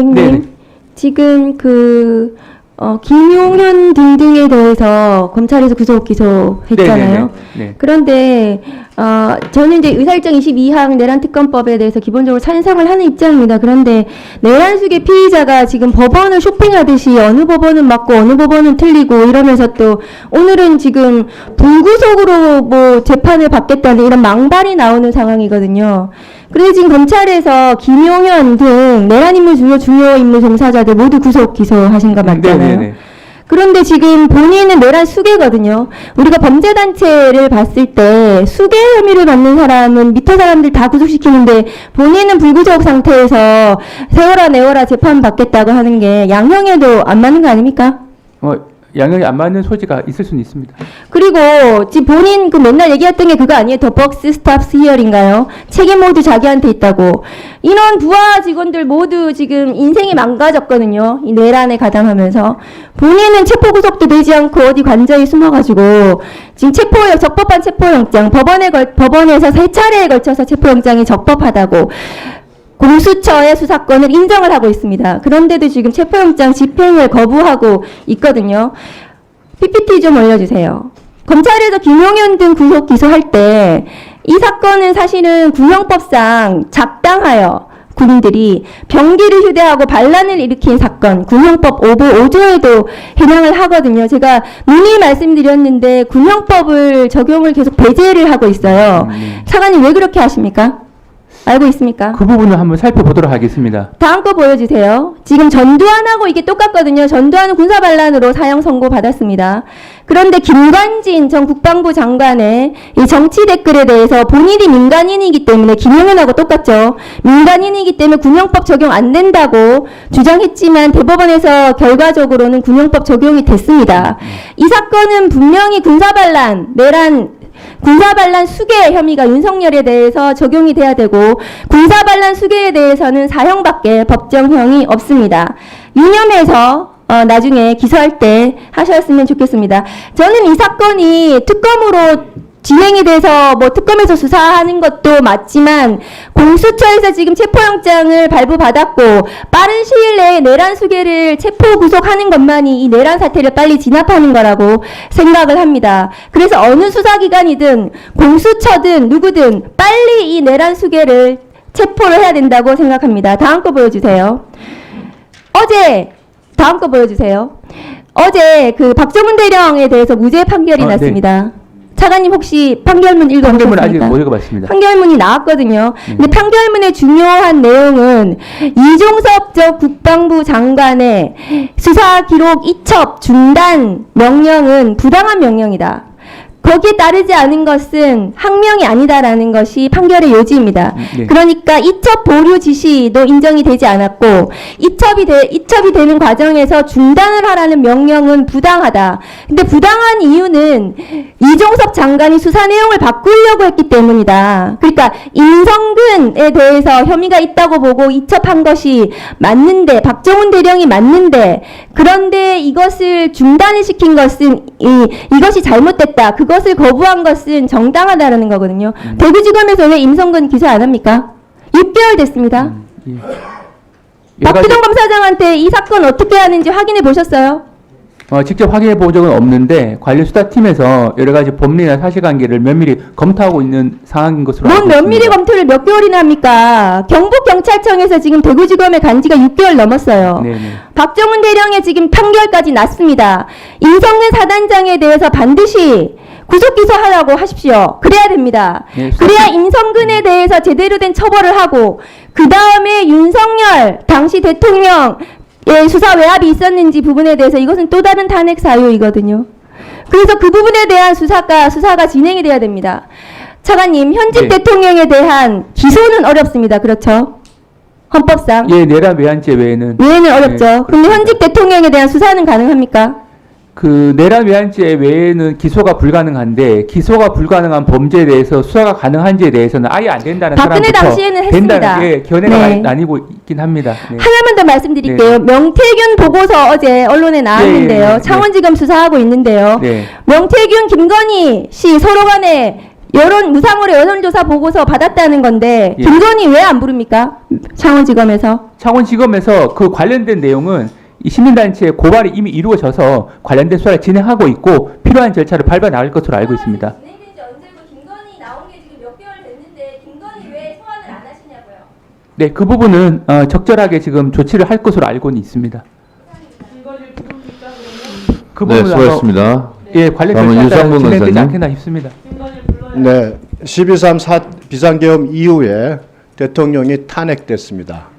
선생님, 네네. 지금 김용현 등등에 대해서 검찰에서 구속 기소했잖아요. 네네네. 네. 그런데 저는 이제 의사일정 22항 내란 특검법에 대해서 기본적으로 찬성을 하는 입장입니다. 그런데 내란 수계 피의자가 지금 법원을 쇼핑하듯이 어느 법원은 맞고 어느 법원은 틀리고 이러면서 또 오늘은 지금 불구속으로 뭐 재판을 받겠다는 이런 망발이 나오는 상황이거든요. 그래서 지금 검찰에서 김용현 등 내란 인물 중요 인물 종사자들 모두 구속 기소하신 거 맞잖아요. 네네네. 그런데 지금 본인은 내란 수괴거든요. 우리가 범죄단체를 봤을 때 수괴 혐의를 받는 사람은 밑에 사람들 다 구속시키는데 본인은 불구속 상태에서 세워라 내워라 재판 받겠다고 하는 게 양형에도 안 맞는 거 아닙니까? 양형이 안 맞는 소지가 있을 수는 있습니다. 그리고 지금 본인 그 맨날 얘기했던 게 그거 아니에요? The box stops here인가요? 책임 모두 자기한테 있다고. 인원 부하 직원들 모두 지금 인생이 망가졌거든요. 이 내란에 가담하면서. 본인은 체포 구속도 되지 않고 어디 관저에 숨어가지고 지금 적법한 체포영장 법원에서 3차례에 걸쳐서 체포영장이 적법하다고 공수처의 수사권을 인정을 하고 있습니다. 그런데도 지금 체포영장 집행을 거부하고 있거든요. PPT 좀 올려주세요. 검찰에서 김용현 등 구속 기소할 때 이 사건은 사실은 군형법상 작당하여 군인들이 병기를 휴대하고 반란을 일으킨 사건, 군형법 5조에도 해당을 하거든요. 제가 문의 말씀드렸는데 군형법을 적용을 계속 배제를 하고 있어요. 차관님 왜 그렇게 하십니까? 알고 있습니까? 그 부분을 한번 살펴보도록 하겠습니다. 다음 거 보여주세요. 지금 전두환하고 이게 똑같거든요. 전두환은 군사반란으로 사형 선고 받았습니다. 그런데 김관진 전 국방부 장관의 이 정치 댓글에 대해서 본인이 민간인이기 때문에 김용현하고 똑같죠. 민간인이기 때문에 군형법 적용 안 된다고 주장했지만 대법원에서 결과적으로는 군형법 적용이 됐습니다. 이 사건은 분명히 군사반란 수괴 혐의가 윤석열에 대해서 적용이 돼야 되고 군사반란 수괴에 대해서는 사형밖에 법정형이 없습니다. 유념해서 나중에 기소할 때 하셨으면 좋겠습니다. 저는 이 사건이 특검으로 진행이 돼서 뭐 특검에서 수사하는 것도 맞지만 공수처에서 지금 체포영장을 발부받았고 빠른 시일 내에 내란 수괴를 체포 구속하는 것만이 이 내란 사태를 빨리 진압하는 거라고 생각을 합니다. 그래서 어느 수사기관이든 공수처든 누구든 빨리 이 내란 수괴를 체포를 해야 된다고 생각합니다. 다음 거 보여주세요. 다음 거 보여주세요. 어제 그 박정훈 대령에 대해서 무죄 판결이 났습니다. 네. 차관님 혹시 판결문 읽어보셨습니까? 판결문 아직 못 읽어봤습니다. 판결문이 나왔거든요. 근데 판결문의 중요한 내용은 이종섭 전 국방부 장관의 수사 기록 이첩 중단 명령은 부당한 명령이다. 거기에 따르지 않은 것은 항명이 아니다라는 것이 판결의 요지입니다. 네. 그러니까 이첩 보류 지시도 인정이 되지 않았고 이첩이 되는 과정에서 중단을 하라는 명령은 부당하다. 근데 부당한 이유는 이종섭 장관이 수사 내용을 바꾸려고 했기 때문이다. 그러니까 임성근에 대해서 혐의가 있다고 보고 이첩한 것이 맞는데 박정훈 대령이 맞는데 그런데 이것을 중단을 시킨 것은 이것이 잘못됐다. 그것을 거부한 것은 정당하다라는 거거든요. 대구지검에서 왜 임성근 기소 안 합니까? 6개월 됐습니다. 박기동 검사장한테 이 사건 어떻게 하는지 확인해 보셨어요? 직접 확인해 본 적은 없는데 관련 수사팀에서 여러 가지 법리나 사실관계를 면밀히 검토하고 있는 상황인 것으로 알고 있습니다. 면밀히 검토를 몇 개월이나 합니까? 경북경찰청에서 지금 대구지검에 간 지가 6개월 넘었어요. 네네. 박정훈 대령의 지금 판결까지 났습니다. 임성근 사단장에 대해서 반드시 구속 기소하라고 하십시오. 그래야 됩니다. 네, 그래야 임성근에 대해서 제대로 된 처벌을 하고 그 다음에 윤석열 당시 대통령 수사 외압이 있었는지 부분에 대해서 이것은 또 다른 탄핵 사유이거든요. 그래서 그 부분에 대한 수사가 진행이 돼야 됩니다. 차관님, 현직 대통령에 대한 기소는 어렵습니다. 그렇죠? 헌법상. 예, 내란 외환죄 외에는 어렵죠. 그런데 현직 대통령에 대한 수사는 가능합니까? 그 내란 외환죄 외에는 기소가 불가능한데 기소가 불가능한 범죄에 대해서 수사가 가능한지에 대해서는 아예 안 된다는 박근혜 사람부터 당시에는 했습니다. 된다는 견해가 나뉘고 있긴 합니다. 네. 하나만 더 말씀드릴게요. 명태균 보고서 어제 언론에 나왔는데요. 창원지검 수사하고 있는데요. 명태균, 김건희 씨 서로 간에 무상으로 여론조사 보고서 받았다는 건데 예. 김건희 왜 안 부릅니까? 창원지검에서. 창원지검에서 그 관련된 내용은 이 시민단체의 고발이 이미 이루어져서 관련된 수사를 진행하고 있고 필요한 절차를 밟아 나갈 것으로 알고 있습니다. 진행된 지 언제고 김건희 나온 게 지금 몇 개월 됐는데 김건희 왜 소환을 안 하시냐고요? 네, 그 부분은 적절하게 지금 조치를 할 것으로 알고는 있습니다. 그 네, 부분은 수고하셨습니다. 예, 관련 다음은 절차가 유상문 진행되지 간사님. 않겠나 싶습니다. 네, 12.3 비상계엄 이후에 대통령이 탄핵됐습니다.